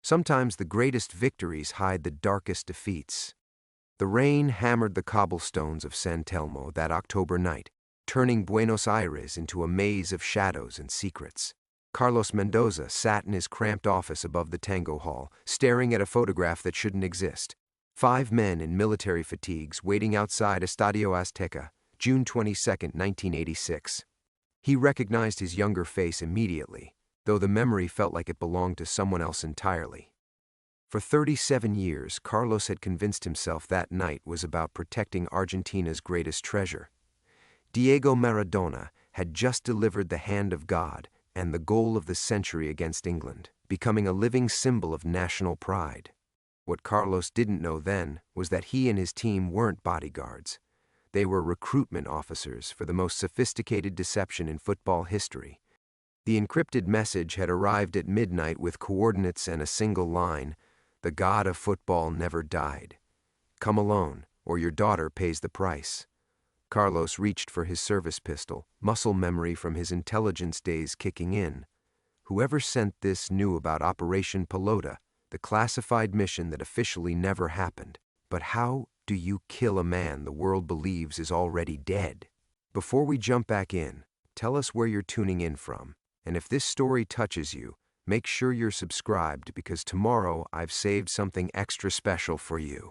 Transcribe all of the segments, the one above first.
Sometimes the greatest victories hide the darkest defeats. The rain hammered the cobblestones of San Telmo that October night, turning Buenos Aires into a maze of shadows and secrets. Carlos Mendoza sat in his cramped office above the tango hall, staring at a photograph that shouldn't exist. 5 men in military fatigues waiting outside Estadio Azteca, June 22, 1986. He recognized his younger face immediately, though the memory felt like it belonged to someone else entirely. For 37 years, Carlos had convinced himself that night was about protecting Argentina's greatest treasure. Diego Maradona had just delivered the hand of God and the goal of the century against England, becoming a living symbol of national pride. What Carlos didn't know then was that he and his team weren't bodyguards. They were recruitment officers for the most sophisticated deception in football history. The encrypted message had arrived at midnight with coordinates and a single line: "The god of football never died. Come alone, or your daughter pays the price." Carlos reached for his service pistol, muscle memory from his intelligence days kicking in. Whoever sent this knew about Operation Pelota, the classified mission that officially never happened. But how do you kill a man the world believes is already dead? Before we jump back in, tell us where you're tuning in from. And if this story touches you, make sure you're subscribed, because tomorrow I've saved something extra special for you.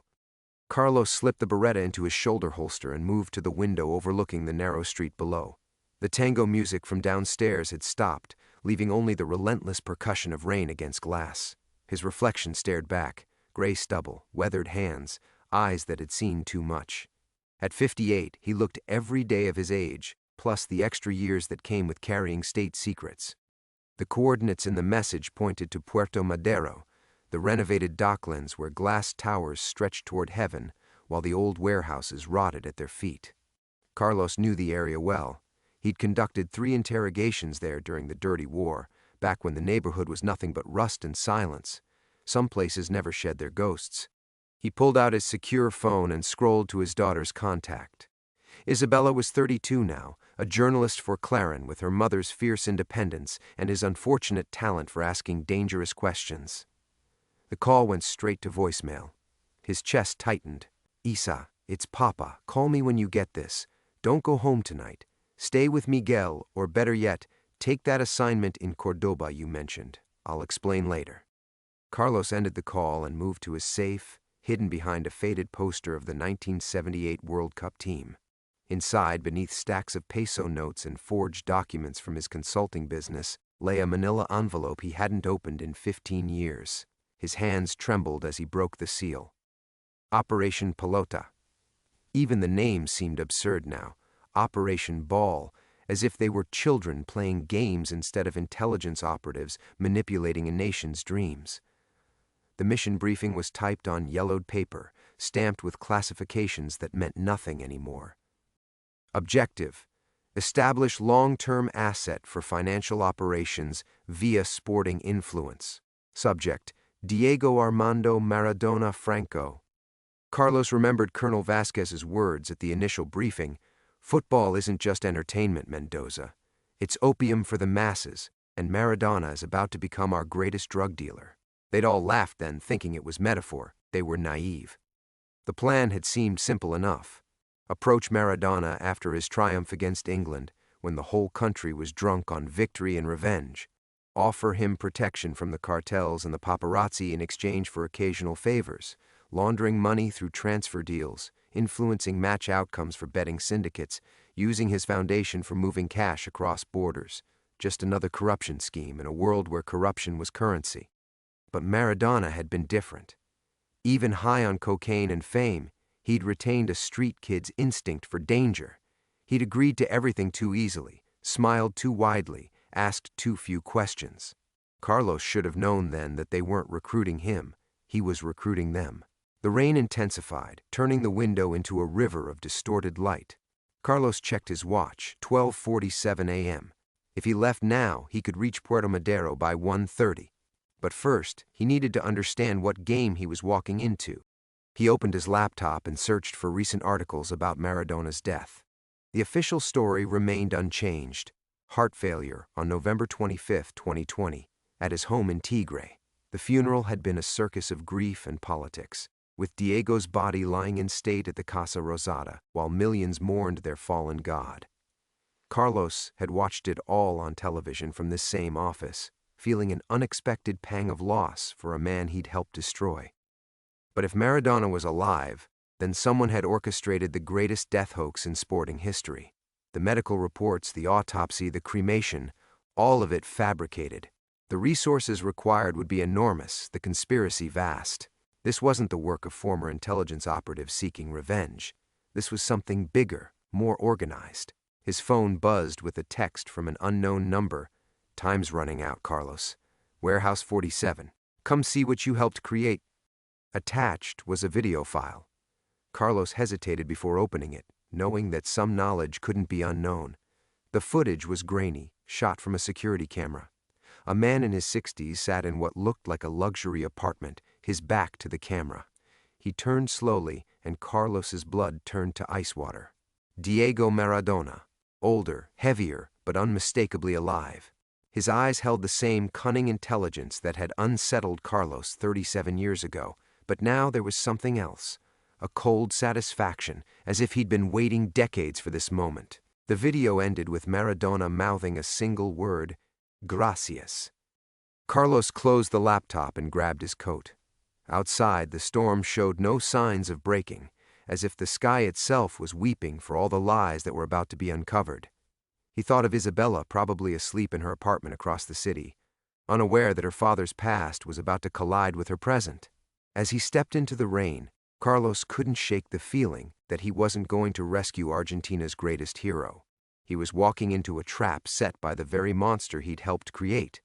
Carlos slipped the Beretta into his shoulder holster and moved to the window overlooking the narrow street below. The tango music from downstairs had stopped, leaving only the relentless percussion of rain against glass. His reflection stared back, gray stubble, weathered hands, eyes that had seen too much. At 58, he looked every day of his age, plus the extra years that came with carrying state secrets. The coordinates in the message pointed to Puerto Madero, the renovated docklands where glass towers stretched toward heaven while the old warehouses rotted at their feet. Carlos knew the area well. He'd conducted 3 interrogations there during the Dirty War, back when the neighborhood was nothing but rust and silence. Some places never shed their ghosts. He pulled out his secure phone and scrolled to his daughter's contact. Isabella was 32 now, a journalist for Clarin with her mother's fierce independence and his unfortunate talent for asking dangerous questions. The call went straight to voicemail. His chest tightened. "Isa, it's Papa. Call me when you get this. Don't go home tonight. Stay with Miguel, or better yet, take that assignment in Cordoba you mentioned. I'll explain later." Carlos ended the call and moved to his safe, hidden behind a faded poster of the 1978 World Cup team. Inside, beneath stacks of peso notes and forged documents from his consulting business, lay a manila envelope he hadn't opened in 15 years. His hands trembled as he broke the seal. Operation Pelota. Even the name seemed absurd now. Operation Ball, as if they were children playing games instead of intelligence operatives manipulating a nation's dreams. The mission briefing was typed on yellowed paper, stamped with classifications that meant nothing anymore. Objective: establish long-term asset for financial operations via sporting influence. Subject: Diego Armando Maradona Franco. Carlos remembered Colonel Vasquez's words at the initial briefing: "Football isn't just entertainment, Mendoza. It's opium for the masses, and Maradona is about to become our greatest drug dealer." They'd all laughed then, thinking it was metaphor. They were naive. The plan had seemed simple enough. Approach Maradona after his triumph against England, when the whole country was drunk on victory and revenge. Offer him protection from the cartels and the paparazzi in exchange for occasional favors, laundering money through transfer deals, influencing match outcomes for betting syndicates, using his foundation for moving cash across borders. Just another corruption scheme in a world where corruption was currency. But Maradona had been different. Even high on cocaine and fame, he'd retained a street kid's instinct for danger. He'd agreed to everything too easily, smiled too widely, asked too few questions. Carlos should have known then that they weren't recruiting him. He was recruiting them. The rain intensified, turning the window into a river of distorted light. Carlos checked his watch, 12:47 a.m. If he left now, he could reach Puerto Madero by 1:30. But first, he needed to understand what game he was walking into. He opened his laptop and searched for recent articles about Maradona's death. The official story remained unchanged. Heart failure on November 25, 2020, at his home in Tigre. The funeral had been a circus of grief and politics, with Diego's body lying in state at the Casa Rosada while millions mourned their fallen god. Carlos had watched it all on television from this same office, feeling an unexpected pang of loss for a man he'd helped destroy. But if Maradona was alive, then someone had orchestrated the greatest death hoax in sporting history. The medical reports, the autopsy, the cremation, all of it fabricated. The resources required would be enormous, the conspiracy vast. This wasn't the work of former intelligence operatives seeking revenge. This was something bigger, more organized. His phone buzzed with a text from an unknown number. "Time's running out, Carlos. Warehouse 47. Come see what you helped create." Attached was a video file. Carlos hesitated before opening it, knowing that some knowledge couldn't be unknown. The footage was grainy, shot from a security camera. A man in his 60s sat in what looked like a luxury apartment, his back to the camera. He turned slowly, and Carlos's blood turned to ice water. Diego Maradona, older, heavier, but unmistakably alive. His eyes held the same cunning intelligence that had unsettled Carlos 37 years ago, but now there was something else. A cold satisfaction, as if he'd been waiting decades for this moment. The video ended with Maradona mouthing a single word, "Gracias." Carlos closed the laptop and grabbed his coat. Outside, the storm showed no signs of breaking, as if the sky itself was weeping for all the lies that were about to be uncovered. He thought of Isabella probably asleep in her apartment across the city, unaware that her father's past was about to collide with her present. As he stepped into the rain, Carlos couldn't shake the feeling that he wasn't going to rescue Argentina's greatest hero. He was walking into a trap set by the very monster he'd helped create.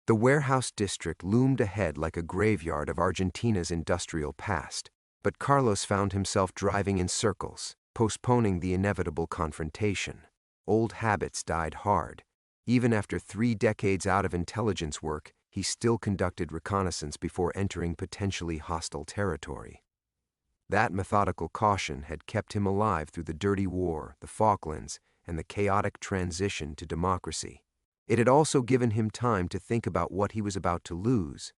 The warehouse district loomed ahead like a graveyard of Argentina's industrial past, but Carlos found himself driving in circles, postponing the inevitable confrontation. Old habits died hard. Even after 3 decades out of intelligence work, he still conducted reconnaissance before entering potentially hostile territory. That methodical caution had kept him alive through the dirty war, the Falklands, and the chaotic transition to democracy. It had also given him time to think about what he was about to lose.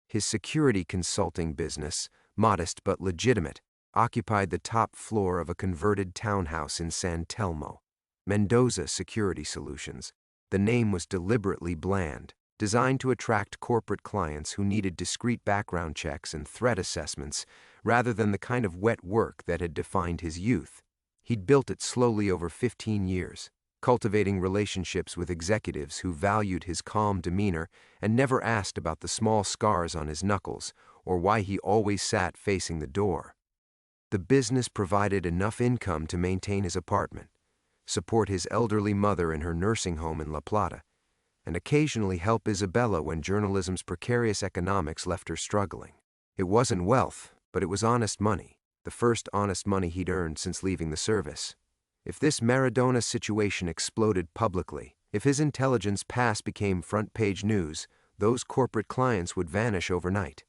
His security consulting business, modest but legitimate, occupied the top floor of a converted townhouse in San Telmo. Mendoza Security Solutions. The name was deliberately bland, designed to attract corporate clients who needed discreet background checks and threat assessments rather than the kind of wet work that had defined his youth. He'd built it slowly over 15 years, cultivating relationships with executives who valued his calm demeanor and never asked about the small scars on his knuckles or why he always sat facing the door. The business provided enough income to maintain his apartment, support his elderly mother in her nursing home in La Plata, and occasionally help Isabella when journalism's precarious economics left her struggling. It wasn't wealth, but it was honest money, the first honest money he'd earned since leaving the service. If this Maradona situation exploded publicly, if his intelligence past became front-page news, those corporate clients would vanish overnight.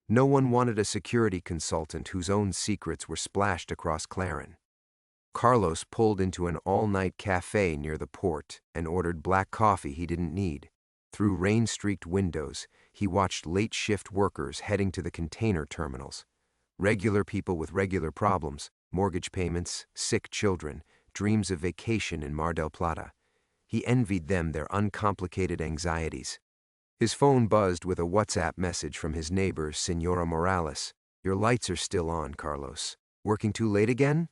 No one wanted a security consultant whose own secrets were splashed across Clarin. Carlos pulled into an all-night cafe near the port and ordered black coffee he didn't need. Through rain-streaked windows, he watched late-shift workers heading to the container terminals. Regular people with regular problems, mortgage payments, sick children, dreams of vacation in Mar del Plata. He envied them their uncomplicated anxieties. His phone buzzed with a WhatsApp message from his neighbor, Senora Morales. "Your lights are still on, Carlos. Working too late again?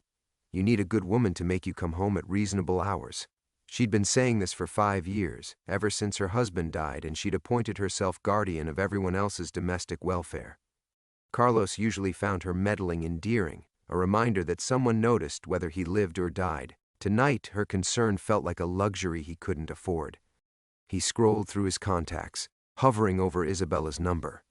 You need a good woman to make you come home at reasonable hours." She'd been saying this for 5 years, ever since her husband died, and she'd appointed herself guardian of everyone else's domestic welfare. Carlos usually found her meddling endearing, a reminder that someone noticed whether he lived or died. Tonight, her concern felt like a luxury he couldn't afford. He scrolled through his contacts, hovering over Isabella's number.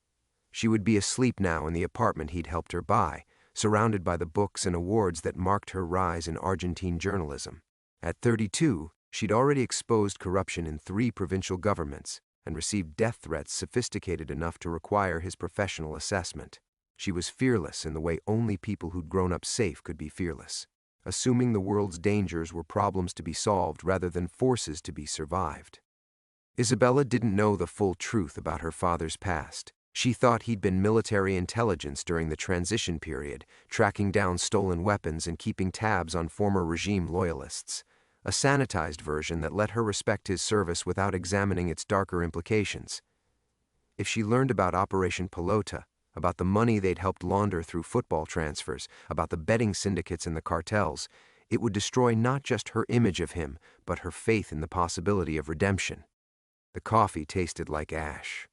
She would be asleep now in the apartment he'd helped her buy, surrounded by the books and awards that marked her rise in Argentine journalism. At 32, she'd already exposed corruption in 3 provincial governments and received death threats sophisticated enough to require his professional assessment. She was fearless in the way only people who'd grown up safe could be fearless, assuming the world's dangers were problems to be solved rather than forces to be survived. Isabella didn't know the full truth about her father's past, She thought he'd been military intelligence during the transition period, tracking down stolen weapons and keeping tabs on former regime loyalists. A sanitized version that let her respect his service without examining its darker implications. If she learned about Operation Pelota, about the money they'd helped launder through football transfers, about the betting syndicates and the cartels, it would destroy not just her image of him, but her faith in the possibility of redemption. The coffee tasted like ash.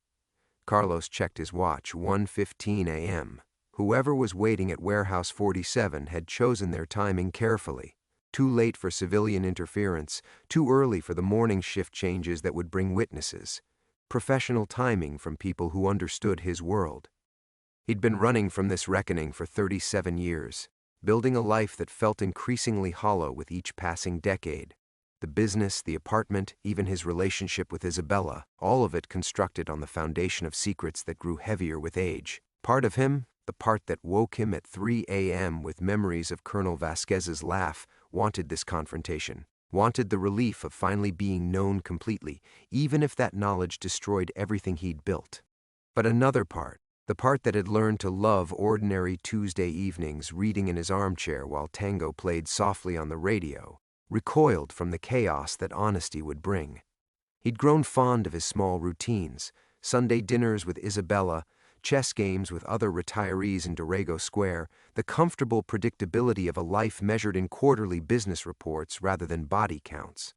Carlos checked his watch, 1:15 a.m. Whoever was waiting at Warehouse 47 had chosen their timing carefully. Too late for civilian interference, too early for the morning shift changes that would bring witnesses. Professional timing from people who understood his world. He'd been running from this reckoning for 37 years, building a life that felt increasingly hollow with each passing decade. The business, the apartment, even his relationship with Isabella, all of it constructed on the foundation of secrets that grew heavier with age. Part of him, the part that woke him at 3 a.m. with memories of Colonel Vasquez's laugh, wanted this confrontation, wanted the relief of finally being known completely, even if that knowledge destroyed everything he'd built. But another part, the part that had learned to love ordinary Tuesday evenings reading in his armchair while tango played softly on the radio, recoiled from the chaos that honesty would bring. He'd grown fond of his small routines, Sunday dinners with Isabella, chess games with other retirees in Dorrego Square, the comfortable predictability of a life measured in quarterly business reports rather than body counts.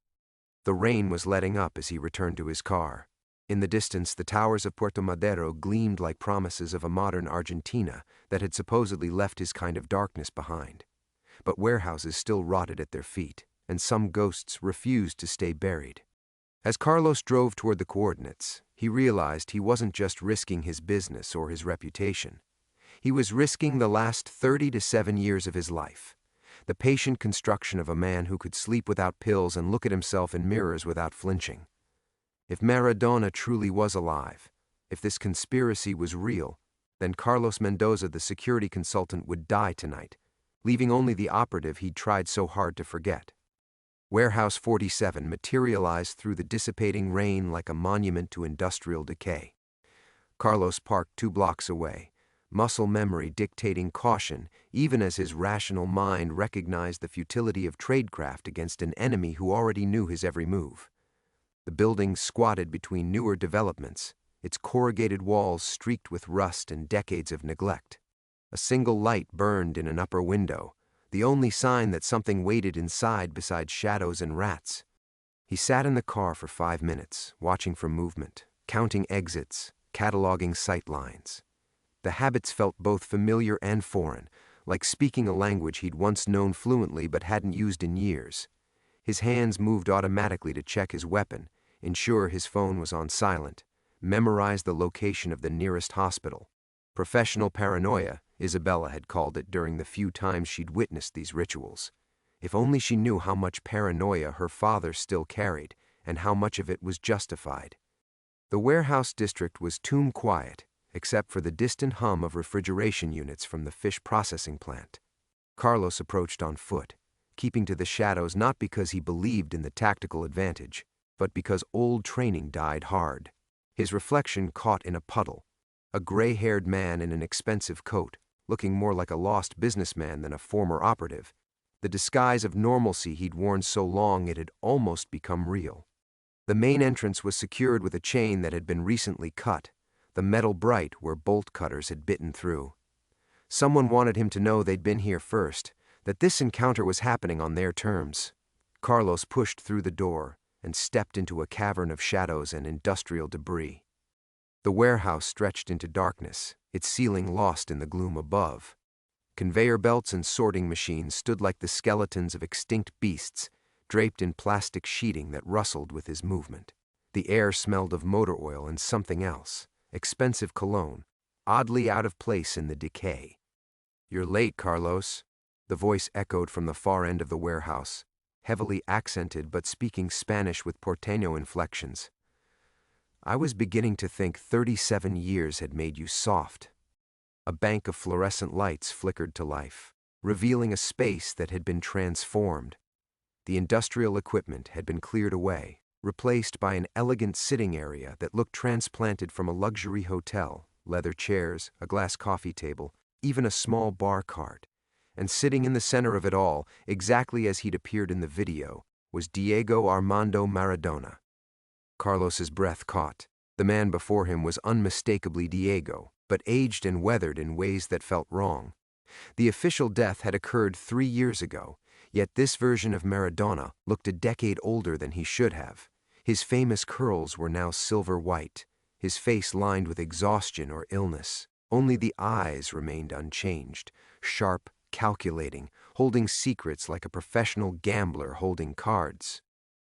The rain was letting up as he returned to his car. In the distance, the towers of Puerto Madero gleamed like promises of a modern Argentina that had supposedly left his kind of darkness behind. But warehouses still rotted at their feet, and some ghosts refused to stay buried. As Carlos drove toward the coordinates, he realized he wasn't just risking his business or his reputation. He was risking the last 37 years of his life, the patient construction of a man who could sleep without pills and look at himself in mirrors without flinching. If Maradona truly was alive, if this conspiracy was real, then Carlos Mendoza, the security consultant, would die tonight, leaving only the operative he'd tried so hard to forget. Warehouse 47 materialized through the dissipating rain like a monument to industrial decay. Carlos parked 2 blocks away, muscle memory dictating caution even as his rational mind recognized the futility of tradecraft against an enemy who already knew his every move. The building squatted between newer developments, its corrugated walls streaked with rust and decades of neglect. A single light burned in an upper window, the only sign that something waited inside besides shadows and rats. He sat in the car for 5 minutes, watching for movement, counting exits, cataloging sight lines. The habits felt both familiar and foreign, like speaking a language he'd once known fluently but hadn't used in years. His hands moved automatically to check his weapon, ensure his phone was on silent, memorize the location of the nearest hospital. Professional paranoia, Isabella had called it during the few times she'd witnessed these rituals. If only she knew how much paranoia her father still carried, and how much of it was justified. The warehouse district was tomb quiet, except for the distant hum of refrigeration units from the fish processing plant. Carlos approached on foot, keeping to the shadows not because he believed in the tactical advantage, but because old training died hard. His reflection caught in a puddle. A gray-haired man in an expensive coat, looking more like a lost businessman than a former operative, the disguise of normalcy he'd worn so long it had almost become real. The main entrance was secured with a chain that had been recently cut, the metal bright where bolt cutters had bitten through. Someone wanted him to know they'd been here first, that this encounter was happening on their terms. Carlos pushed through the door and stepped into a cavern of shadows and industrial debris. The warehouse stretched into darkness, its ceiling lost in the gloom above. Conveyor belts and sorting machines stood like the skeletons of extinct beasts, draped in plastic sheeting that rustled with his movement. The air smelled of motor oil and something else, expensive cologne, oddly out of place in the decay. "You're late, Carlos," the voice echoed from the far end of the warehouse, heavily accented but speaking Spanish with Porteño inflections. "I was beginning to think 37 years had made you soft." A bank of fluorescent lights flickered to life, revealing a space that had been transformed. The industrial equipment had been cleared away, replaced by an elegant sitting area that looked transplanted from a luxury hotel. leather chairs, a glass coffee table, even a small bar cart. And sitting in the center of it all, exactly as he'd appeared in the video, was Diego Armando Maradona. Carlos's breath caught. The man before him was unmistakably Diego, but aged and weathered in ways that felt wrong. The official death had occurred 3 years ago, yet this version of Maradona looked a decade older than he should have. His famous curls were now silver white, his face lined with exhaustion or illness. Only the eyes remained unchanged, sharp, calculating, holding secrets like a professional gambler holding cards.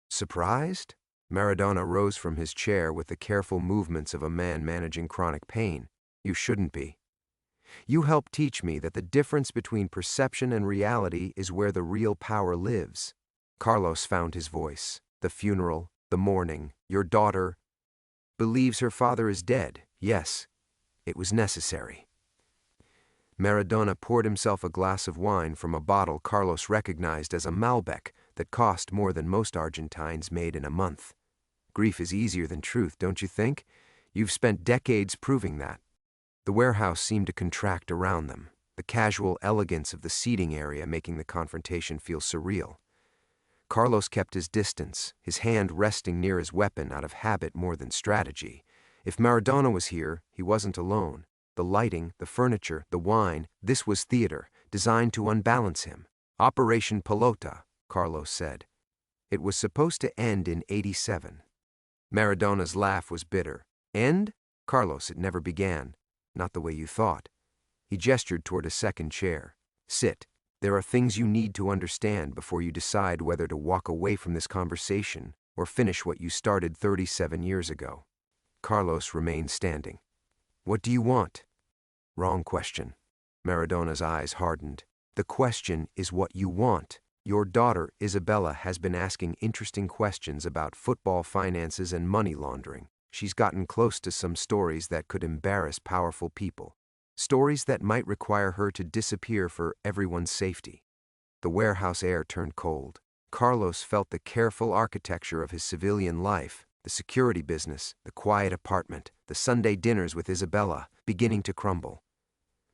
Surprised? Maradona rose from his chair with the careful movements of a man managing chronic pain. You shouldn't be. You helped teach me that the difference between perception and reality is where the real power lives. Carlos found his voice. The funeral, the mourning, your daughter believes her father is dead. Yes, it was necessary. Maradona poured himself a glass of wine from a bottle Carlos recognized as a Malbec that cost more than most Argentines made in a month. Grief is easier than truth, don't you think? You've spent decades proving that. The warehouse seemed to contract around them, the casual elegance of the seating area making the confrontation feel surreal. Carlos kept his distance, his hand resting near his weapon out of habit more than strategy. If Maradona was here, he wasn't alone. The lighting, the furniture, the wine, this was theater, designed to unbalance him. Operation Pelota, Carlos said. It was supposed to end in '87. Maradona's laugh was bitter. End? Carlos, it never began. Not the way you thought. He gestured toward a second chair. Sit. There are things you need to understand before you decide whether to walk away from this conversation or finish what you started 37 years ago. Carlos remained standing. What do you want? Wrong question. Maradona's eyes hardened. The question is what you want. Your daughter, Isabella, has been asking interesting questions about football finances and money laundering. She's gotten close to some stories that could embarrass powerful people. Stories that might require her to disappear for everyone's safety. The warehouse air turned cold. Carlos felt the careful architecture of his civilian life, the security business, the quiet apartment, the Sunday dinners with Isabella, beginning to crumble.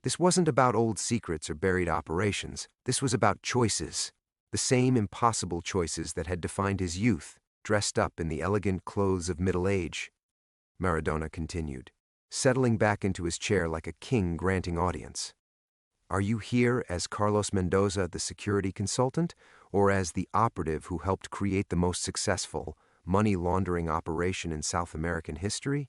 This wasn't about old secrets or buried operations. This was about choices. The same impossible choices that had defined his youth, dressed up in the elegant clothes of middle age. Maradona continued, settling back into his chair like a king granting audience. Are you here as Carlos Mendoza, the security consultant, or as the operative who helped create the most successful money laundering operation in South American history?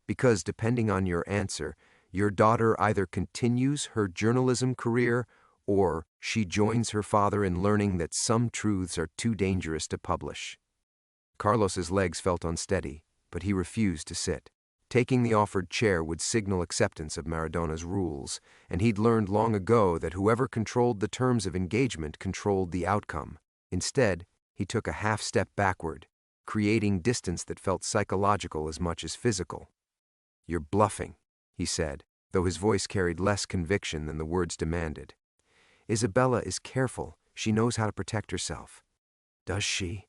Because depending on your answer, your daughter either continues her journalism career or she joins her father in learning that some truths are too dangerous to publish. Carlos's legs felt unsteady, but he refused to sit. Taking the offered chair would signal acceptance of Maradona's rules, and he'd learned long ago that whoever controlled the terms of engagement controlled the outcome. Instead, he took a half step backward, creating distance that felt psychological as much as physical. You're bluffing, he said, though his voice carried less conviction than the words demanded. Isabella is careful. She knows how to protect herself. Does she?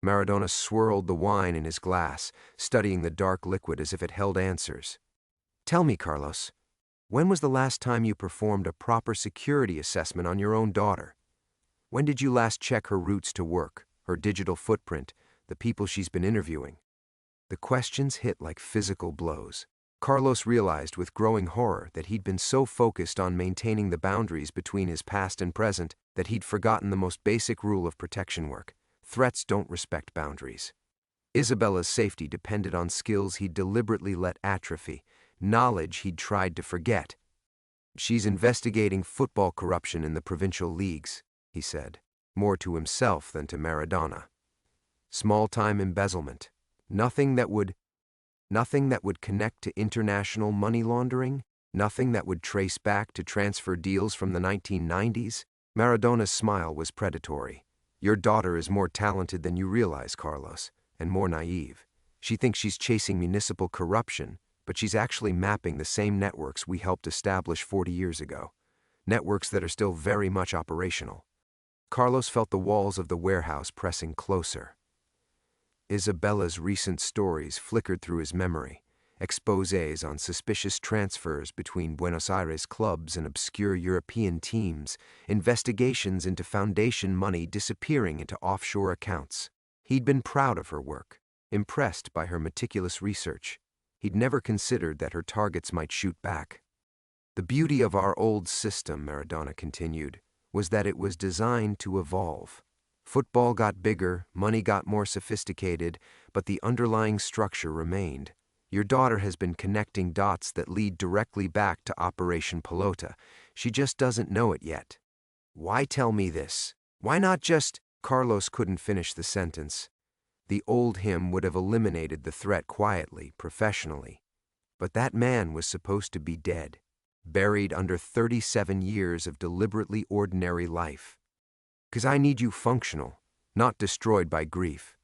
Maradona swirled the wine in his glass, studying the dark liquid as if it held answers. Tell me, Carlos, when was the last time you performed a proper security assessment on your own daughter? When did you last check her routes to work, her digital footprint, the people she's been interviewing? The questions hit like physical blows. Carlos realized with growing horror that he'd been so focused on maintaining the boundaries between his past and present that he'd forgotten the most basic rule of protection work. Threats don't respect boundaries. Isabella's safety depended on skills he'd deliberately let atrophy, knowledge he'd tried to forget. She's investigating football corruption in the provincial leagues, he said, more to himself than to Maradona. Small-time embezzlement. Nothing that would connect to international money laundering? Nothing that would trace back to transfer deals from the 1990s? Maradona's smile was predatory. Your daughter is more talented than you realize, Carlos, and more naive. She thinks she's chasing municipal corruption, but she's actually mapping the same networks we helped establish 40 years ago. Networks that are still very much operational. Carlos felt the walls of the warehouse pressing closer. Isabella's recent stories flickered through his memory, exposés on suspicious transfers between Buenos Aires clubs and obscure European teams, investigations into foundation money disappearing into offshore accounts. He'd been proud of her work, impressed by her meticulous research. He'd never considered that her targets might shoot back. The beauty of our old system, Maradona continued, was that it was designed to evolve. Football got bigger, money got more sophisticated, but the underlying structure remained. Your daughter has been connecting dots that lead directly back to Operation Pelota. She just doesn't know it yet. Why tell me this? Why not just— Carlos couldn't finish the sentence. The old him would have eliminated the threat quietly, professionally. But that man was supposed to be dead, buried under 37 years of deliberately ordinary life. 'Cause I need you functional, not destroyed by grief.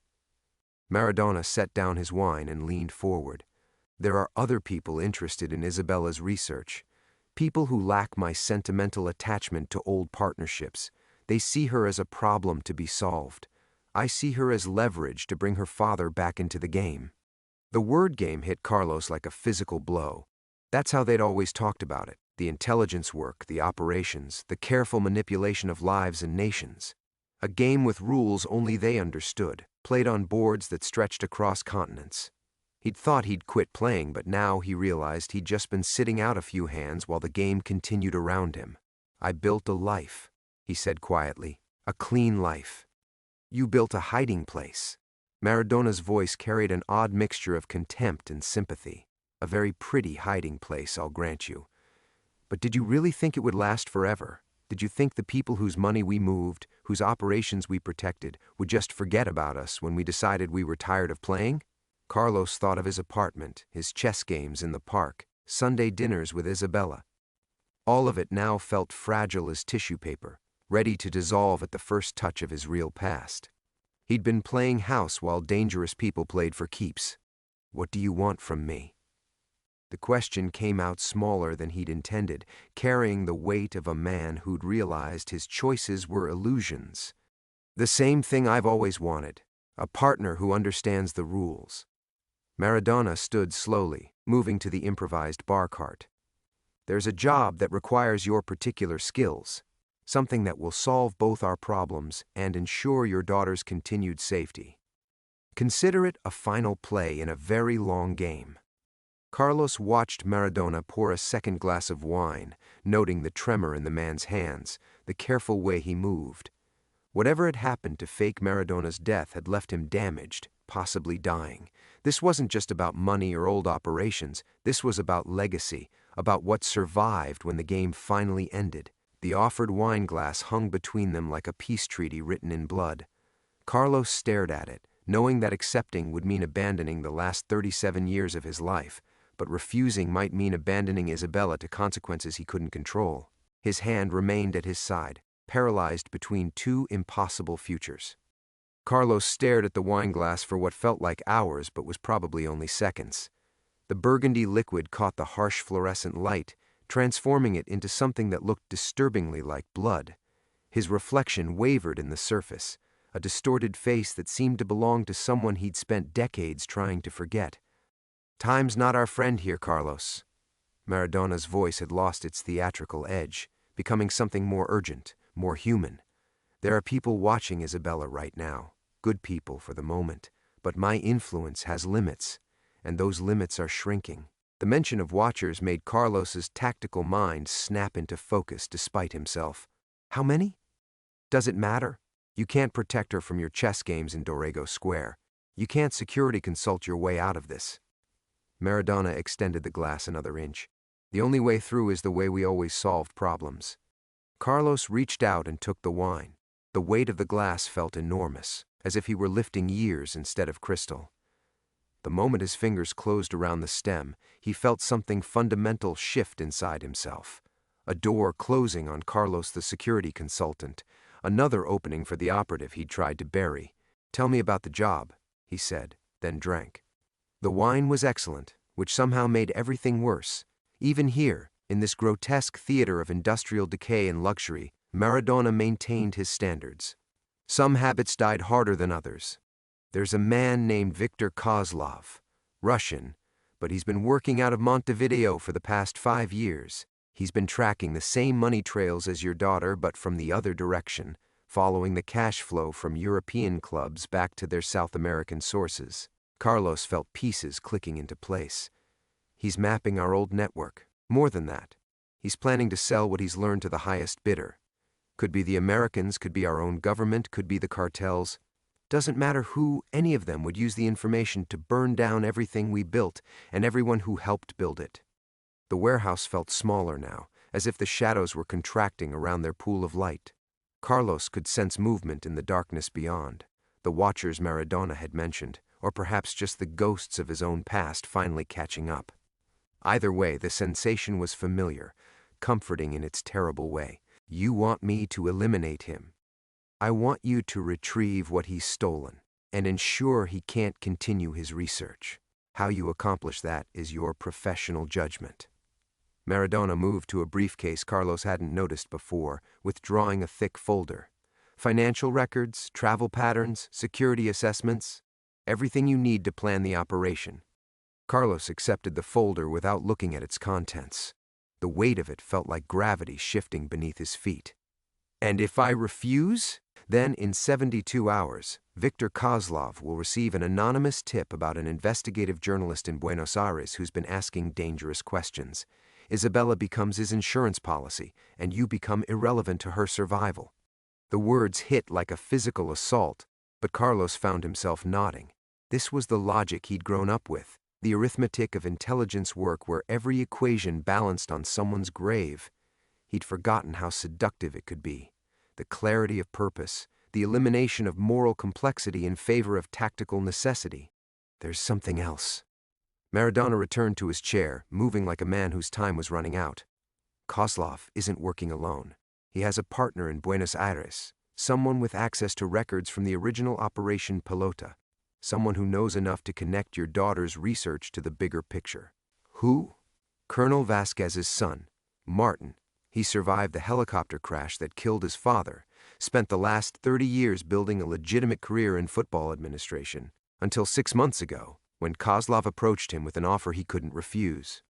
Maradona set down his wine and leaned forward. There are other people interested in Isabella's research. People who lack my sentimental attachment to old partnerships. They see her as a problem to be solved. I see her as leverage to bring her father back into the game. The word game hit Carlos like a physical blow. That's how they'd always talked about it. The intelligence work, the operations, the careful manipulation of lives and nations. A game with rules only they understood, played on boards that stretched across continents. He'd thought he'd quit playing, but now he realized he'd just been sitting out a few hands while the game continued around him. I built a life, he said quietly, a clean life. You built a hiding place. Maradona's voice carried an odd mixture of contempt and sympathy. A very pretty hiding place, I'll grant you. But did you really think it would last forever? Did you think the people whose money we moved, whose operations we protected, would just forget about us when we decided we were tired of playing? Carlos thought of his apartment, his chess games in the park, Sunday dinners with Isabella. All of it now felt fragile as tissue paper, ready to dissolve at the first touch of his real past. He'd been playing house while dangerous people played for keeps. What do you want from me? The question came out smaller than he'd intended, carrying the weight of a man who'd realized his choices were illusions. The same thing I've always wanted, a partner who understands the rules. Maradona stood slowly, moving to the improvised bar cart. There's a job that requires your particular skills, something that will solve both our problems and ensure your daughter's continued safety. Consider it a final play in a very long game. Carlos watched Maradona pour a second glass of wine, noting the tremor in the man's hands, the careful way he moved. Whatever had happened to fake Maradona's death had left him damaged, possibly dying. This wasn't just about money or old operations. This was about legacy, about what survived when the game finally ended. The offered wine glass hung between them like a peace treaty written in blood. Carlos stared at it, knowing that accepting would mean abandoning the last 37 years of his life, but refusing might mean abandoning Isabella to consequences he couldn't control. His hand remained at his side, paralyzed between two impossible futures. Carlos stared at the wine glass for what felt like hours but was probably only seconds. The burgundy liquid caught the harsh fluorescent light, transforming it into something that looked disturbingly like blood. His reflection wavered in the surface, a distorted face that seemed to belong to someone he'd spent decades trying to forget. Time's not our friend here, Carlos. Maradona's voice had lost its theatrical edge, becoming something more urgent, more human. There are people watching Isabella right now, good people for the moment, but my influence has limits, and those limits are shrinking. The mention of watchers made Carlos's tactical mind snap into focus despite himself. How many? Does it matter? You can't protect her from your chess games in Dorrego Square. You can't security consult your way out of this. Maradona extended the glass another inch. The only way through is the way we always solved problems. Carlos reached out and took the wine. The weight of the glass felt enormous, as if he were lifting years instead of crystal. The moment his fingers closed around the stem, he felt something fundamental shift inside himself. A door closing on Carlos the security consultant, another opening for the operative he'd tried to bury. Tell me about the job, he said, then drank. The wine was excellent, which somehow made everything worse. Even here, in this grotesque theater of industrial decay and luxury, Maradona maintained his standards. Some habits died harder than others. There's a man named Viktor Kozlov, Russian, but he's been working out of Montevideo for the past 5 years. He's been tracking the same money trails as your daughter, but from the other direction, following the cash flow from European clubs back to their South American sources. Carlos felt pieces clicking into place. He's mapping our old network. More than that, he's planning to sell what he's learned to the highest bidder. Could be the Americans, could be our own government, could be the cartels. Doesn't matter who, any of them would use the information to burn down everything we built and everyone who helped build it. The warehouse felt smaller now, as if the shadows were contracting around their pool of light. Carlos could sense movement in the darkness beyond, the watchers Maradona had mentioned, or perhaps just the ghosts of his own past finally catching up. Either way, the sensation was familiar, comforting in its terrible way. You want me to eliminate him. I want you to retrieve what he's stolen and ensure he can't continue his research. How you accomplish that is your professional judgment. Maradona moved to a briefcase Carlos hadn't noticed before, withdrawing a thick folder. Financial records, travel patterns, security assessments, everything you need to plan the operation. Carlos accepted the folder without looking at its contents. The weight of it felt like gravity shifting beneath his feet. And if I refuse? Then, in 72 hours, Victor Kozlov will receive an anonymous tip about an investigative journalist in Buenos Aires who's been asking dangerous questions. Isabella becomes his insurance policy, and you become irrelevant to her survival. The words hit like a physical assault, but Carlos found himself nodding. This was the logic he'd grown up with, the arithmetic of intelligence work where every equation balanced on someone's grave. He'd forgotten how seductive it could be. The clarity of purpose, the elimination of moral complexity in favor of tactical necessity. There's something else. Maradona returned to his chair, moving like a man whose time was running out. Kozlov isn't working alone. He has a partner in Buenos Aires, someone with access to records from the original Operation Pelota, someone who knows enough to connect your daughter's research to the bigger picture. Who? Colonel Vasquez's son, Martin. He survived the helicopter crash that killed his father, spent the last 30 years building a legitimate career in football administration, until 6 months ago, when Kozlov approached him with an offer he couldn't refuse.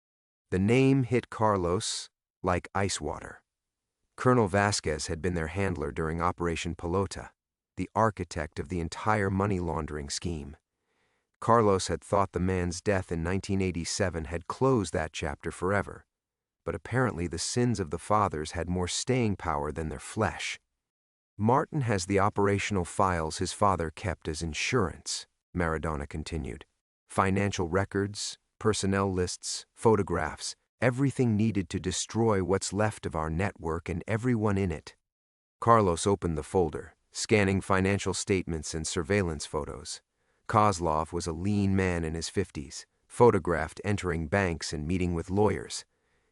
The name hit Carlos like ice water. Colonel Vasquez had been their handler during Operation Pelota, the architect of the entire money laundering scheme. Carlos had thought the man's death in 1987 had closed that chapter forever. But apparently the sins of the fathers had more staying power than their flesh. Martin has the operational files his father kept as insurance, Maradona continued. Financial records, personnel lists, photographs, everything needed to destroy what's left of our network and everyone in it. Carlos opened the folder, scanning financial statements and surveillance photos. Kozlov was a lean man in his 50s, photographed entering banks and meeting with lawyers.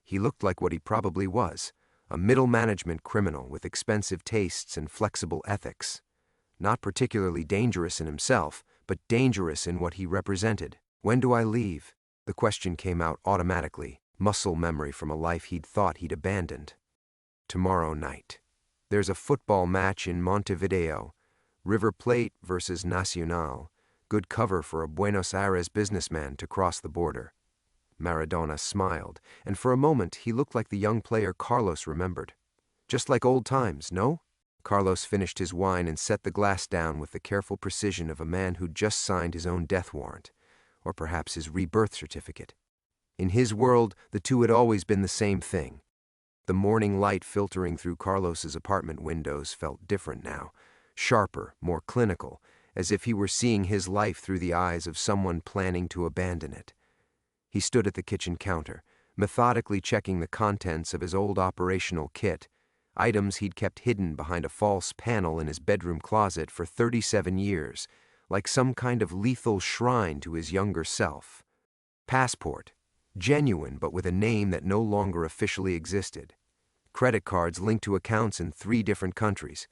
He looked like what he probably was, a middle management criminal with expensive tastes and flexible ethics. Not particularly dangerous in himself, but dangerous in what he represented. When do I leave? The question came out automatically, muscle memory from a life he'd thought he'd abandoned. Tomorrow night. There's a football match in Montevideo. River Plate versus Nacional. Good cover for a Buenos Aires businessman to cross the border. Maradona smiled, and for a moment he looked like the young player Carlos remembered. Just like old times, no? Carlos finished his wine and set the glass down with the careful precision of a man who'd just signed his own death warrant, or perhaps his rebirth certificate. In his world, the two had always been the same thing. The morning light filtering through Carlos's apartment windows felt different now, sharper, more clinical, as if he were seeing his life through the eyes of someone planning to abandon it. He stood at the kitchen counter, methodically checking the contents of his old operational kit, items he'd kept hidden behind a false panel in his bedroom closet for 37 years, like some kind of lethal shrine to his younger self. Passport, genuine but with a name that no longer officially existed. Credit cards linked to accounts in 3 different countries.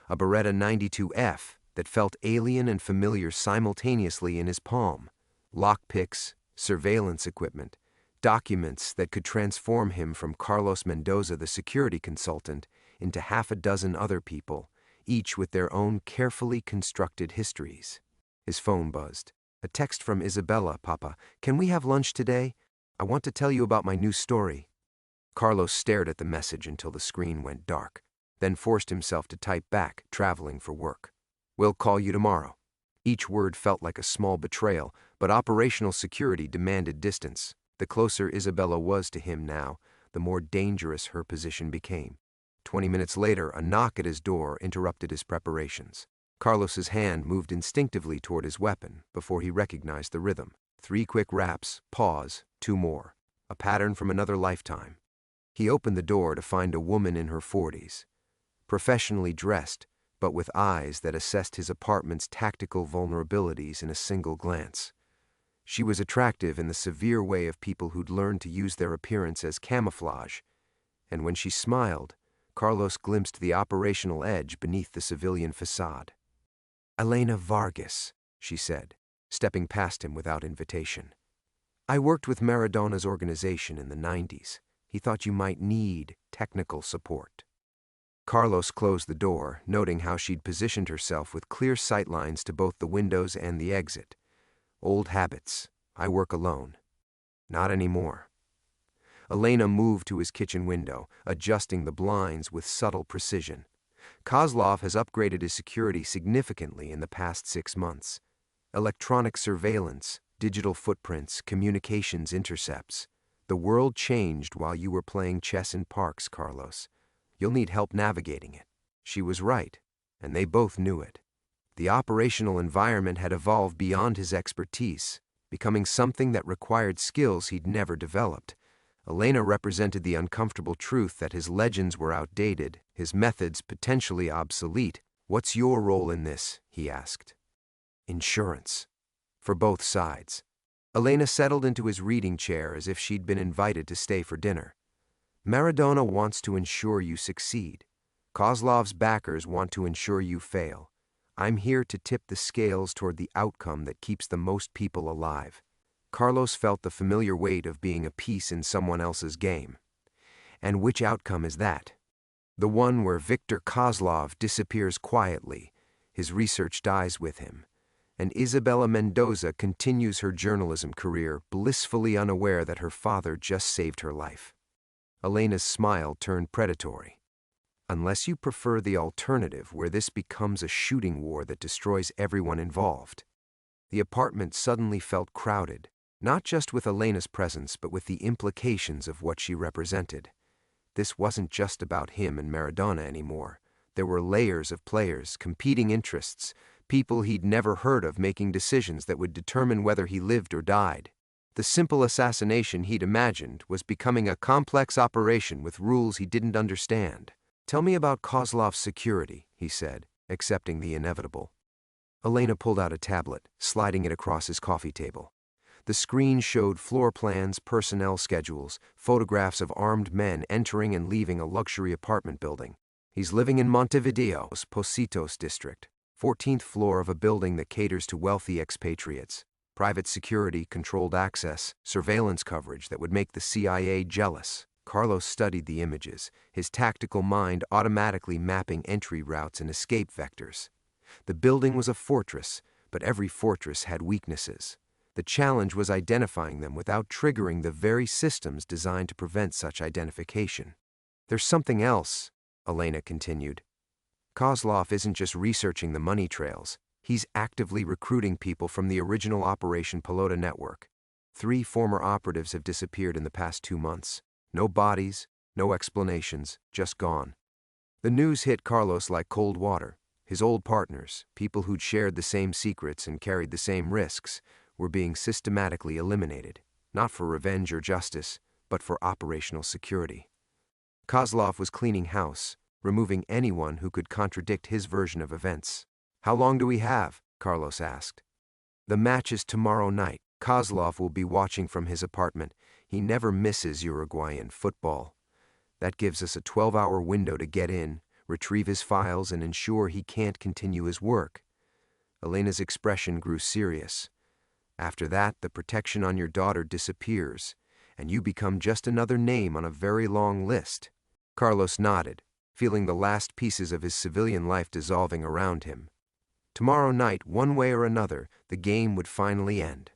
A Beretta 92F that felt alien and familiar simultaneously in his palm. Lockpicks, surveillance equipment, documents that could transform him from Carlos Mendoza, the security consultant, into half a dozen other people, each with their own carefully constructed histories. His phone buzzed. A text from Isabella, Papa. Can we have lunch today? I want to tell you about my new story. Carlos stared at the message until the screen went dark, then forced himself to type back, traveling for work. We'll call you tomorrow. Each word felt like a small betrayal, but operational security demanded distance. The closer Isabella was to him now, the more dangerous her position became. 20 minutes later, a knock at his door interrupted his preparations. Carlos's hand moved instinctively toward his weapon before he recognized the rhythm. 3 quick raps, pause, 2 more. A pattern from another lifetime. He opened the door to find a woman in her 40s, professionally dressed, but with eyes that assessed his apartment's tactical vulnerabilities in a single glance. She was attractive in the severe way of people who'd learned to use their appearance as camouflage, and when she smiled, Carlos glimpsed the operational edge beneath the civilian facade. "Elena Vargas," she said, stepping past him without invitation. "I worked with Maradona's organization in the 90s. He thought you might need technical support." Carlos closed the door, noting how she'd positioned herself with clear sightlines to both the windows and the exit. Old habits. I work alone. Not anymore. Elena moved to his kitchen window, adjusting the blinds with subtle precision. Kozlov has upgraded his security significantly in the past 6 months. Electronic surveillance, digital footprints, communications intercepts. The world changed while you were playing chess in parks, Carlos. You'll need help navigating it. She was right, and they both knew it. The operational environment had evolved beyond his expertise, becoming something that required skills he'd never developed. Elena represented the uncomfortable truth that his legends were outdated, his methods potentially obsolete. "What's your role in this?" he asked. "Insurance. For both sides." Elena settled into his reading chair as if she'd been invited to stay for dinner. "Maradona wants to ensure you succeed. Kozlov's backers want to ensure you fail. I'm here to tip the scales toward the outcome that keeps the most people alive." Carlos felt the familiar weight of being a piece in someone else's game. "And which outcome is that?" "The one where Victor Kozlov disappears quietly, his research dies with him, and Isabella Mendoza continues her journalism career, blissfully unaware that her father just saved her life." Elena's smile turned predatory. "Unless you prefer the alternative where this becomes a shooting war that destroys everyone involved." The apartment suddenly felt crowded, not just with Elena's presence, but with the implications of what she represented. This wasn't just about him and Maradona anymore. There were layers of players, competing interests, people he'd never heard of making decisions that would determine whether he lived or died. The simple assassination he'd imagined was becoming a complex operation with rules he didn't understand. "Tell me about Kozlov's security," he said, accepting the inevitable. Elena pulled out a tablet, sliding it across his coffee table. The screen showed floor plans, personnel schedules, photographs of armed men entering and leaving a luxury apartment building. "He's living in Montevideo's Positos district, 14th floor of a building that caters to wealthy expatriates. Private security, controlled access, surveillance coverage that would make the CIA jealous." Carlos studied the images, his tactical mind automatically mapping entry routes and escape vectors. The building was a fortress, but every fortress had weaknesses. The challenge was identifying them without triggering the very systems designed to prevent such identification. "There's something else," Elena continued. "Kozlov isn't just researching the money trails. He's actively recruiting people from the original Operation Pelota network. 3 former operatives have disappeared in the past 2 months. No bodies, no explanations, just gone." The news hit Carlos like cold water. His old partners, people who'd shared the same secrets and carried the same risks, were being systematically eliminated, not for revenge or justice, but for operational security. Kozlov was cleaning house, removing anyone who could contradict his version of events. "How long do we have?" Carlos asked. "The match is tomorrow night. Kozlov will be watching from his apartment. He never misses Uruguayan football. That gives us a 12-hour window to get in, retrieve his files, and ensure he can't continue his work." Elena's expression grew serious. "After that, the protection on your daughter disappears, and you become just another name on a very long list." Carlos nodded, feeling the last pieces of his civilian life dissolving around him. Tomorrow night, one way or another, the game would finally end.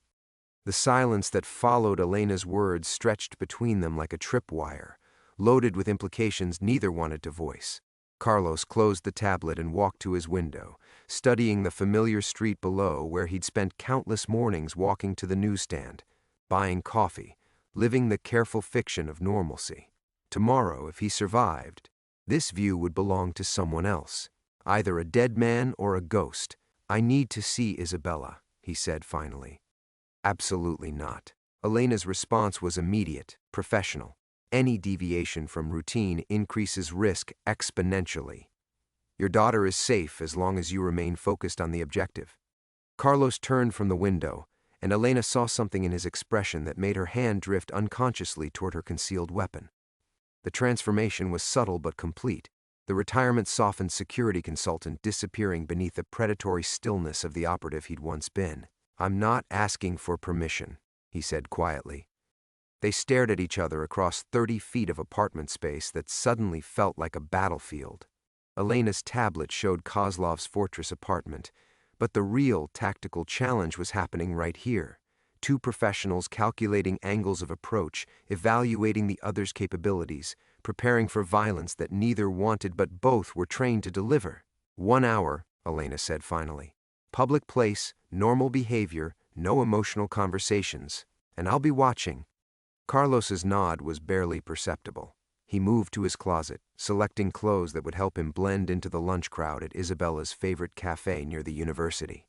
The silence that followed Elena's words stretched between them like a tripwire, loaded with implications neither wanted to voice. Carlos closed the tablet and walked to his window, studying the familiar street below where he'd spent countless mornings walking to the newsstand, buying coffee, living the careful fiction of normalcy. Tomorrow, if he survived, this view would belong to someone else, either a dead man or a ghost. "I need to see Isabella," he said finally. "Absolutely not." Elena's response was immediate, professional. "Any deviation from routine increases risk exponentially. Your daughter is safe as long as you remain focused on the objective." Carlos turned from the window, and Elena saw something in his expression that made her hand drift unconsciously toward her concealed weapon. The transformation was subtle but complete, the retirement-softened security consultant disappearing beneath the predatory stillness of the operative he'd once been. "I'm not asking for permission," he said quietly. They stared at each other across 30 feet of apartment space that suddenly felt like a battlefield. Elena's tablet showed Kozlov's fortress apartment, but the real tactical challenge was happening right here. Two professionals calculating angles of approach, evaluating the other's capabilities, preparing for violence that neither wanted but both were trained to deliver. 1 hour, Elena said finally. Public place, normal behavior, no emotional conversations, and I'll be watching. Carlos's nod was barely perceptible. He moved to his closet, selecting clothes that would help him blend into the lunch crowd at Isabella's favorite cafe near the university.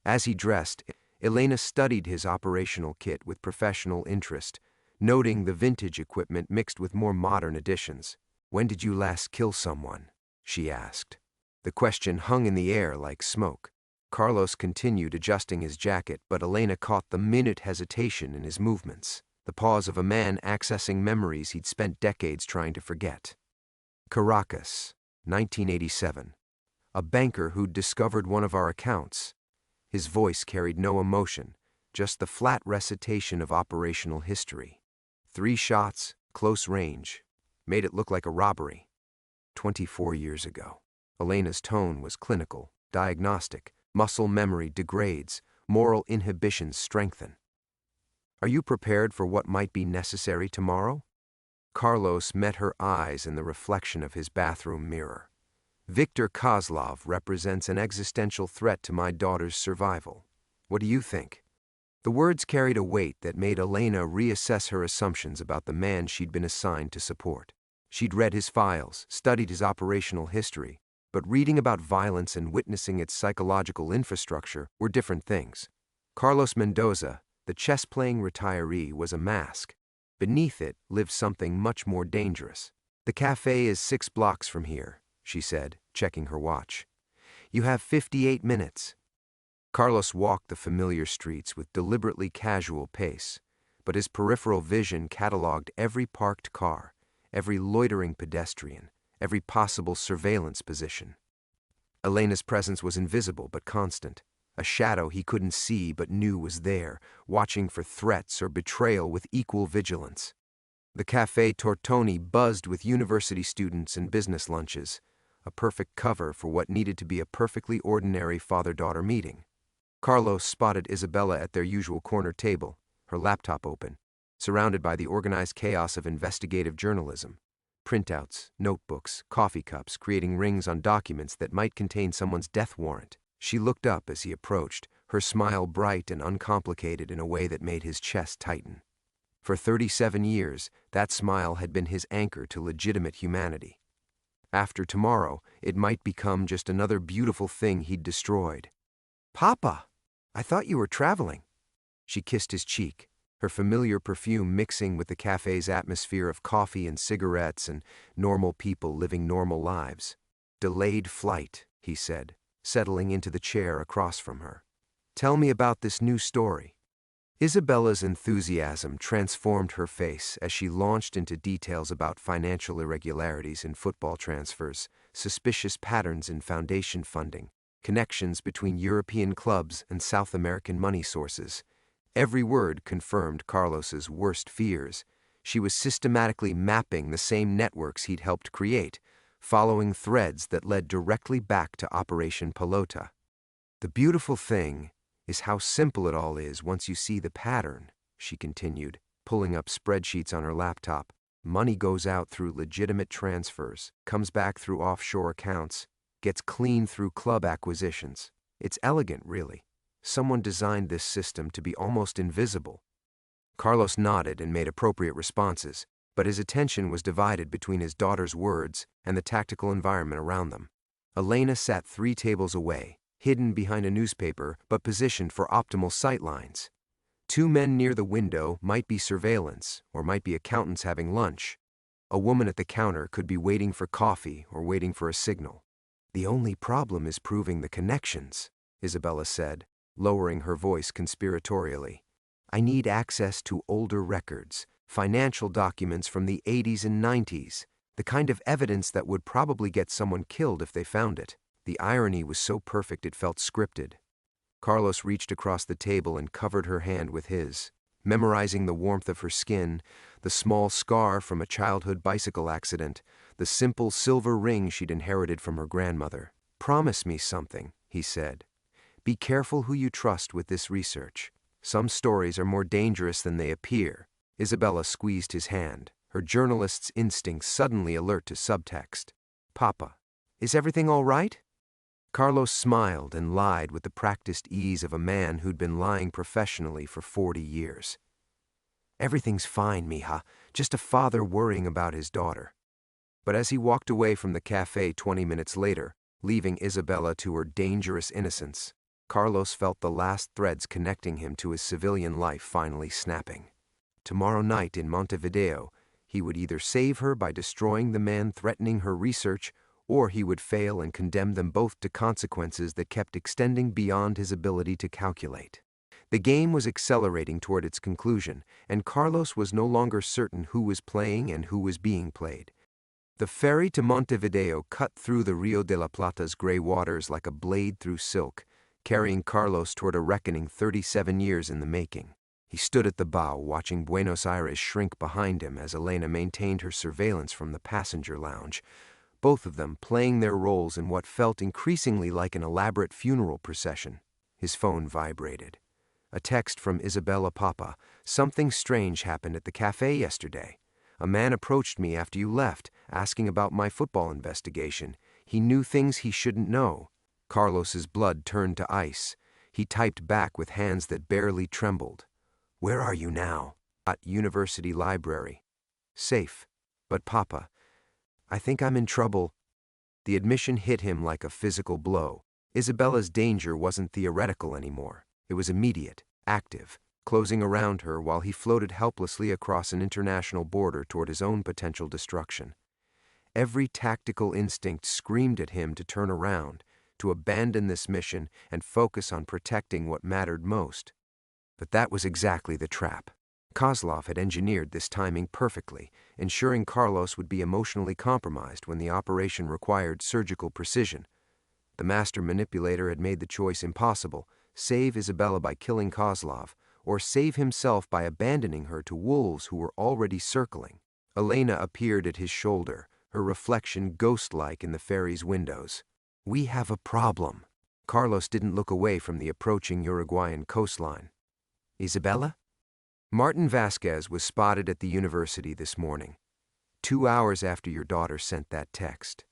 As he dressed, Elena studied his operational kit with professional interest, noting the vintage equipment mixed with more modern additions. "When did you last kill someone?" she asked. The question hung in the air like smoke. Carlos continued adjusting his jacket, but Elena caught the minute hesitation in his movements, the pause of a man accessing memories he'd spent decades trying to forget. Caracas, 1987. A banker who'd discovered one of our accounts. His voice carried no emotion, just the flat recitation of operational history. 3 shots, close range, made it look like a robbery. 24 years ago. Elena's tone was clinical, diagnostic. Muscle memory degrades, moral inhibitions strengthen. "Are you prepared for what might be necessary tomorrow?" Carlos met her eyes in the reflection of his bathroom mirror. "Viktor Kozlov represents an existential threat to my daughter's survival. What do you think?" The words carried a weight that made Elena reassess her assumptions about the man she'd been assigned to support. She'd read his files, studied his operational history, but reading about violence and witnessing its psychological infrastructure were different things. Carlos Mendoza, the chess-playing retiree, was a mask. Beneath it lived something much more dangerous. "The cafe is 6 blocks from here," she said, checking her watch. "You have 58 minutes. Carlos walked the familiar streets with deliberately casual pace, but his peripheral vision cataloged every parked car, every loitering pedestrian, every possible surveillance position. Elena's presence was invisible but constant, a shadow he couldn't see but knew was there, watching for threats or betrayal with equal vigilance. The Café Tortoni buzzed with university students and business lunches, a perfect cover for what needed to be a perfectly ordinary father-daughter meeting. Carlos spotted Isabella at their usual corner table, her laptop open, surrounded by the organized chaos of investigative journalism. Printouts, notebooks, coffee cups, creating rings on documents that might contain someone's death warrant. She looked up as he approached, her smile bright and uncomplicated in a way that made his chest tighten. For 37 years, that smile had been his anchor to legitimate humanity. After tomorrow, it might become just another beautiful thing he'd destroyed. "Papa, I thought you were traveling." She kissed his cheek, her familiar perfume mixing with the cafe's atmosphere of coffee and cigarettes and normal people living normal lives. "Delayed flight," he said, settling into the chair across from her. "Tell me about this new story." Isabella's enthusiasm transformed her face as she launched into details about financial irregularities in football transfers, suspicious patterns in foundation funding, connections between European clubs and South American money sources. Every word confirmed Carlos's worst fears. She was systematically mapping the same networks he'd helped create, following threads that led directly back to Operation Pelota. The beautiful thing is how simple it all is once you see the pattern, she continued, pulling up spreadsheets on her laptop. Money goes out through legitimate transfers, comes back through offshore accounts, gets cleaned through club acquisitions. It's elegant, really. Someone designed this system to be almost invisible. Carlos nodded and made appropriate responses, but his attention was divided between his daughter's words and the tactical environment around them. Elena sat 3 tables away, hidden behind a newspaper but positioned for optimal sightlines. 2 men near the window might be surveillance, or might be accountants having lunch. A woman at the counter could be waiting for coffee or waiting for a signal. The only problem is proving the connections, Isabella said, lowering her voice conspiratorially. I need access to older records, financial documents from the 80s and 90s, the kind of evidence that would probably get someone killed if they found it. The irony was so perfect it felt scripted. Carlos reached across the table and covered her hand with his, memorizing the warmth of her skin, the small scar from a childhood bicycle accident, the simple silver ring she'd inherited from her grandmother. Promise me something, he said. Be careful who you trust with this research. Some stories are more dangerous than they appear. Isabella squeezed his hand, her journalist's instincts suddenly alert to subtext. Papa, is everything all right? Carlos smiled and lied with the practiced ease of a man who'd been lying professionally for 40 years. Everything's fine, mija, just a father worrying about his daughter. But as he walked away from the cafe 20 minutes later, leaving Isabella to her dangerous innocence, Carlos felt the last threads connecting him to his civilian life finally snapping. Tomorrow night in Montevideo, he would either save her by destroying the man threatening her research, or he would fail and condemn them both to consequences that kept extending beyond his ability to calculate. The game was accelerating toward its conclusion, and Carlos was no longer certain who was playing and who was being played. The ferry to Montevideo cut through the Rio de la Plata's gray waters like a blade through silk, carrying Carlos toward a reckoning 37 years in the making. He stood at the bow, watching Buenos Aires shrink behind him as Elena maintained her surveillance from the passenger lounge, both of them playing their roles in what felt increasingly like an elaborate funeral procession. His phone vibrated. A text from Isabella. Papa, something strange happened at the cafe yesterday. A man approached me after you left, asking about my football investigation. He knew things he shouldn't know. Carlos's blood turned to ice. He typed back with hands that barely trembled. Where are you now? At University Library. Safe. But Papa, I think I'm in trouble. The admission hit him like a physical blow. Isabella's danger wasn't theoretical anymore. It was immediate, active, closing around her while he floated helplessly across an international border toward his own potential destruction. Every tactical instinct screamed at him to turn around, to abandon this mission and focus on protecting what mattered most. But that was exactly the trap. Kozlov had engineered this timing perfectly, ensuring Carlos would be emotionally compromised when the operation required surgical precision. The master manipulator had made the choice impossible: save Isabella by killing Kozlov, or save himself by abandoning her to wolves who were already circling. Elena appeared at his shoulder, her reflection ghost-like in the ferry's windows. We have a problem. Carlos didn't look away from the approaching Uruguayan coastline. Isabella? Martin Vasquez was spotted at the university this morning, 2 hours after your daughter sent that text.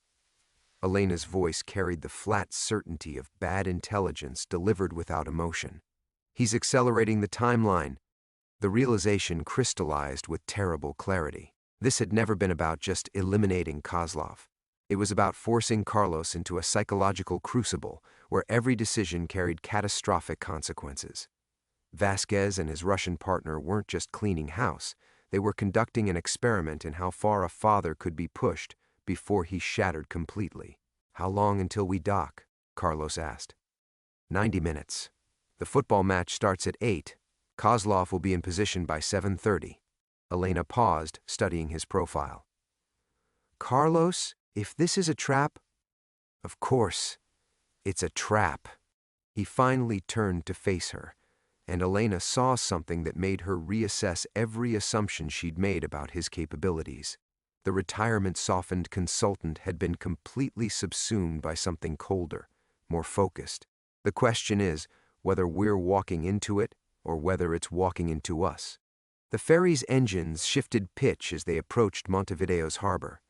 Elena's voice carried the flat certainty of bad intelligence delivered without emotion. He's accelerating the timeline. The realization crystallized with terrible clarity. This had never been about just eliminating Kozlov. It was about forcing Carlos into a psychological crucible where every decision carried catastrophic consequences. Vasquez and his Russian partner weren't just cleaning house, they were conducting an experiment in how far a father could be pushed before he shattered completely. How long until we dock? Carlos asked. 90 minutes. The football match starts at 8. Kozlov will be in position by 7:30. Elena paused, studying his profile. Carlos, if this is a trap... Of course, it's a trap. He finally turned to face her, and Elena saw something that made her reassess every assumption she'd made about his capabilities. The retirement-softened consultant had been completely subsumed by something colder, more focused. The question is whether we're walking into it or whether it's walking into us. The ferry's engines shifted pitch as they approached Montevideo's harbor.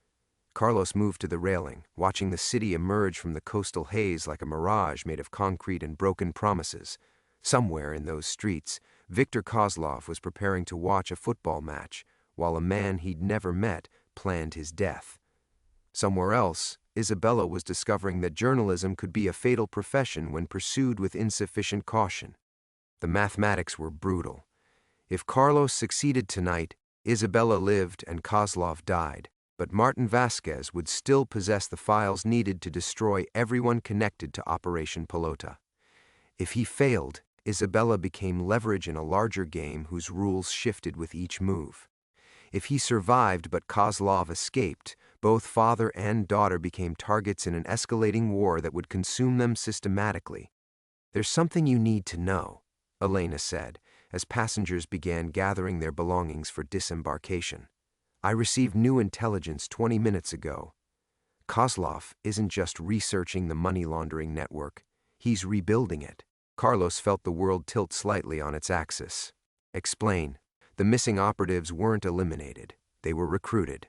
Carlos moved to the railing, watching the city emerge from the coastal haze like a mirage made of concrete and broken promises. Somewhere in those streets, Viktor Kozlov was preparing to watch a football match, while a man he'd never met planned his death. Somewhere else, Isabella was discovering that journalism could be a fatal profession when pursued with insufficient caution. The mathematics were brutal. If Carlos succeeded tonight, Isabella lived and Kozlov died, but Martin Vasquez would still possess the files needed to destroy everyone connected to Operation Pelota. If he failed, Isabella became leverage in a larger game whose rules shifted with each move. If he survived but Kozlov escaped, both father and daughter became targets in an escalating war that would consume them systematically. "There's something you need to know," Elena said, as passengers began gathering their belongings for disembarkation. "I received new intelligence 20 minutes ago. Kozlov isn't just researching the money laundering network, he's rebuilding it." Carlos felt the world tilt slightly on its axis. "Explain." "The missing operatives weren't eliminated, they were recruited.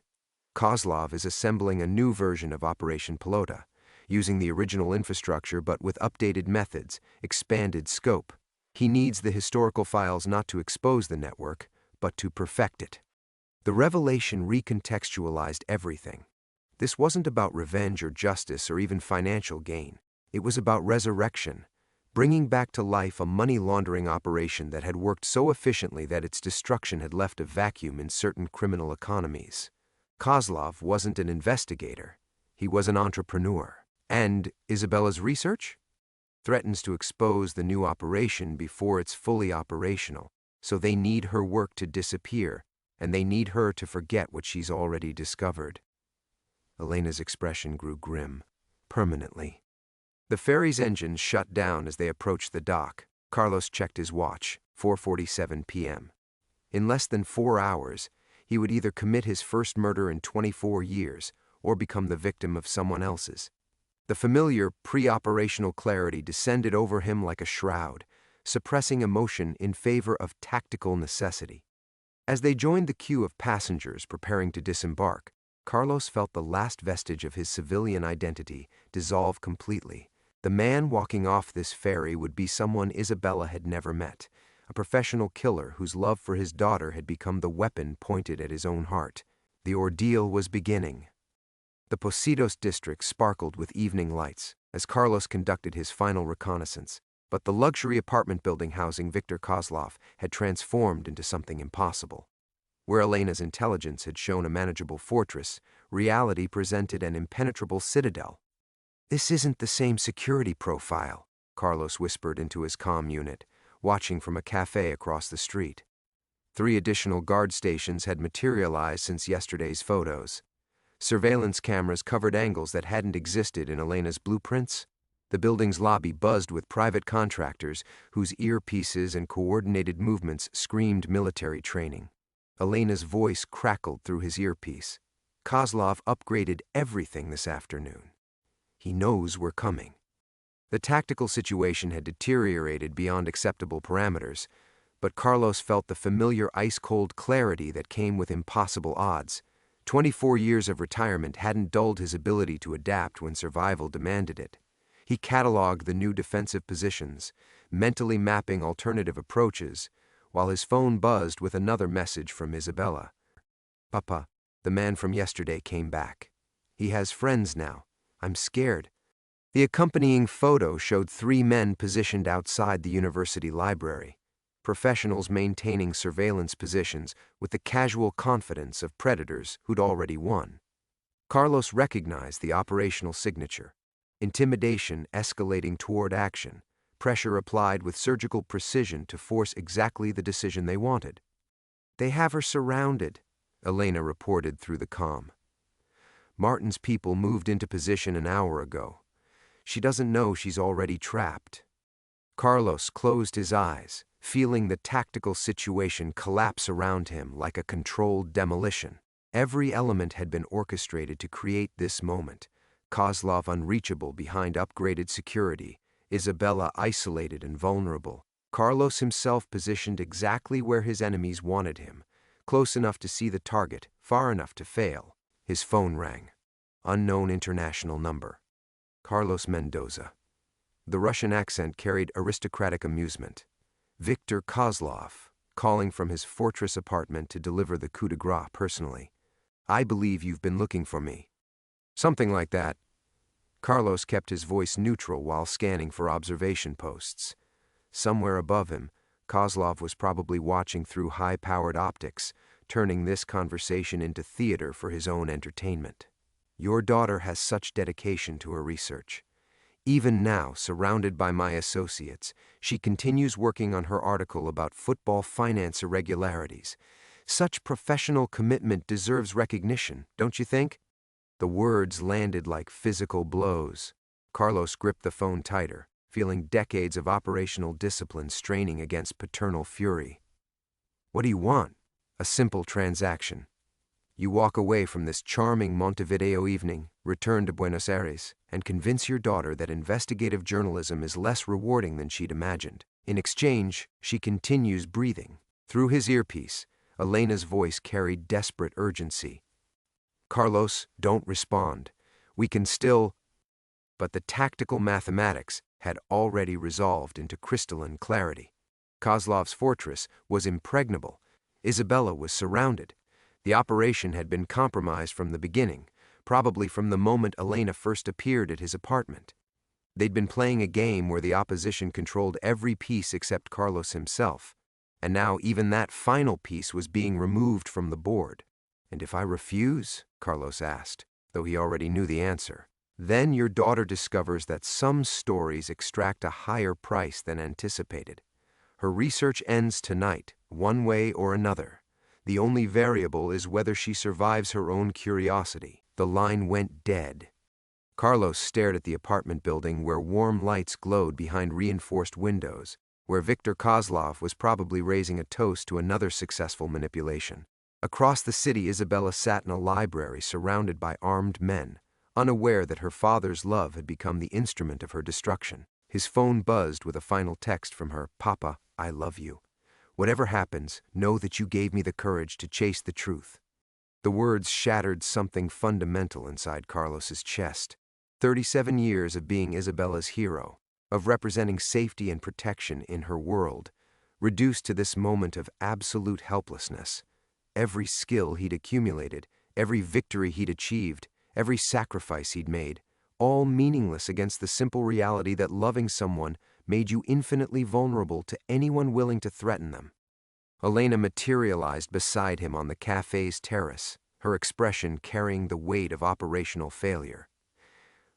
Kozlov is assembling a new version of Operation Pelota, using the original infrastructure but with updated methods, expanded scope. He needs the historical files not to expose the network, but to perfect it." The revelation recontextualized everything. This wasn't about revenge or justice or even financial gain. It was about resurrection, bringing back to life a money laundering operation that had worked so efficiently that its destruction had left a vacuum in certain criminal economies. Kozlov wasn't an investigator, he was an entrepreneur. And Isabella's research? Threatens to expose the new operation before it's fully operational, so they need her work to disappear, and they need her to forget what she's already discovered. Elena's expression grew grim, permanently. The ferry's engines shut down as they approached the dock. Carlos checked his watch, 4:47 p.m. In less than 4 hours, he would either commit his first murder in 24 years or become the victim of someone else's. The familiar pre-operational clarity descended over him like a shroud, suppressing emotion in favor of tactical necessity. As they joined the queue of passengers preparing to disembark, Carlos felt the last vestige of his civilian identity dissolve completely. The man walking off this ferry would be someone Isabella had never met, a professional killer whose love for his daughter had become the weapon pointed at his own heart. The ordeal was beginning. The Positos district sparkled with evening lights as Carlos conducted his final reconnaissance, but the luxury apartment building housing Viktor Kozlov had transformed into something impossible. Where Elena's intelligence had shown a manageable fortress, reality presented an impenetrable citadel. "This isn't the same security profile," Carlos whispered into his comm unit, watching from a cafe across the street. 3 additional guard stations had materialized since yesterday's photos. Surveillance cameras covered angles that hadn't existed in Elena's blueprints. The building's lobby buzzed with private contractors whose earpieces and coordinated movements screamed military training. Elena's voice crackled through his earpiece. "Kozlov upgraded everything this afternoon. He knows we're coming." The tactical situation had deteriorated beyond acceptable parameters, but Carlos felt the familiar ice-cold clarity that came with impossible odds. 24 years of retirement hadn't dulled his ability to adapt when survival demanded it. He cataloged the new defensive positions, mentally mapping alternative approaches, while his phone buzzed with another message from Isabella. "Papa, the man from yesterday came back. He has friends now. I'm scared." The accompanying photo showed 3 men positioned outside the university library, professionals maintaining surveillance positions with the casual confidence of predators who'd already won. Carlos recognized the operational signature: intimidation escalating toward action, pressure applied with surgical precision to force exactly the decision they wanted. "They have her surrounded," Elena reported through the comm. "Martin's people moved into position an hour ago. She doesn't know she's already trapped." Carlos closed his eyes, feeling the tactical situation collapse around him like a controlled demolition. Every element had been orchestrated to create this moment: Kozlov unreachable behind upgraded security, Isabella isolated and vulnerable. Carlos himself positioned exactly where his enemies wanted him, close enough to see the target, far enough to fail. His phone rang. Unknown international number. Carlos Mendoza. The Russian accent carried aristocratic amusement. Viktor Kozlov, calling from his fortress apartment to deliver the coup de grace personally. I believe you've been looking for me. Something like that. Carlos kept his voice neutral while scanning for observation posts. Somewhere above him, Kozlov was probably watching through high-powered optics, turning this conversation into theater for his own entertainment. Your daughter has such dedication to her research. Even now, surrounded by my associates, she continues working on her article about football finance irregularities. Such professional commitment deserves recognition, don't you think? The words landed like physical blows. Carlos gripped the phone tighter, feeling decades of operational discipline straining against paternal fury. What do you want? A simple transaction. You walk away from this charming Montevideo evening, return to Buenos Aires, and convince your daughter that investigative journalism is less rewarding than she'd imagined. In exchange, she continues breathing. Through his earpiece, Elena's voice carried desperate urgency. Carlos, don't respond. We can still... But the tactical mathematics had already resolved into crystalline clarity. Kozlov's fortress was impregnable. Isabella was surrounded. The operation had been compromised from the beginning, probably from the moment Elena first appeared at his apartment. They'd been playing a game where the opposition controlled every piece except Carlos himself, and now even that final piece was being removed from the board. And if I refuse? Carlos asked, though he already knew the answer. Then your daughter discovers that some stories extract a higher price than anticipated. Her research ends tonight, one way or another. The only variable is whether she survives her own curiosity. The line went dead. Carlos stared at the apartment building where warm lights glowed behind reinforced windows, where Viktor Kozlov was probably raising a toast to another successful manipulation. Across the city, Isabella sat in a library surrounded by armed men, unaware that her father's love had become the instrument of her destruction. His phone buzzed with a final text from her, "Papa, I love you. Whatever happens, know that you gave me the courage to chase the truth." The words shattered something fundamental inside Carlos's chest. 37 years of being Isabella's hero, of representing safety and protection in her world, reduced to this moment of absolute helplessness. Every skill he'd accumulated, every victory he'd achieved, every sacrifice he'd made, all meaningless against the simple reality that loving someone made you infinitely vulnerable to anyone willing to threaten them. Elena materialized beside him on the cafe's terrace, her expression carrying the weight of operational failure.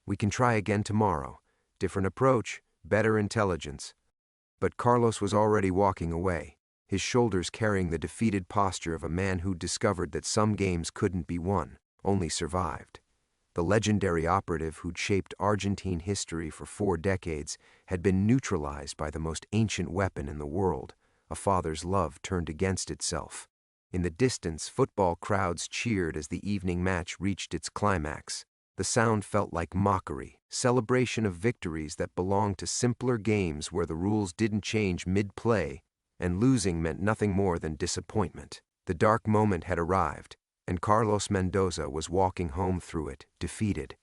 We can try again tomorrow. Different approach, better intelligence. But Carlos was already walking away, his shoulders carrying the defeated posture of a man who'd discovered that some games couldn't be won, only survived. The legendary operative who'd shaped Argentine history for 4 decades had been neutralized by the most ancient weapon in the world, a father's love turned against itself. In the distance, football crowds cheered as the evening match reached its climax. The sound felt like mockery, celebration of victories that belonged to simpler games where the rules didn't change mid-play, and losing meant nothing more than disappointment. The dark moment had arrived, and Carlos Mendoza was walking home through it, defeated.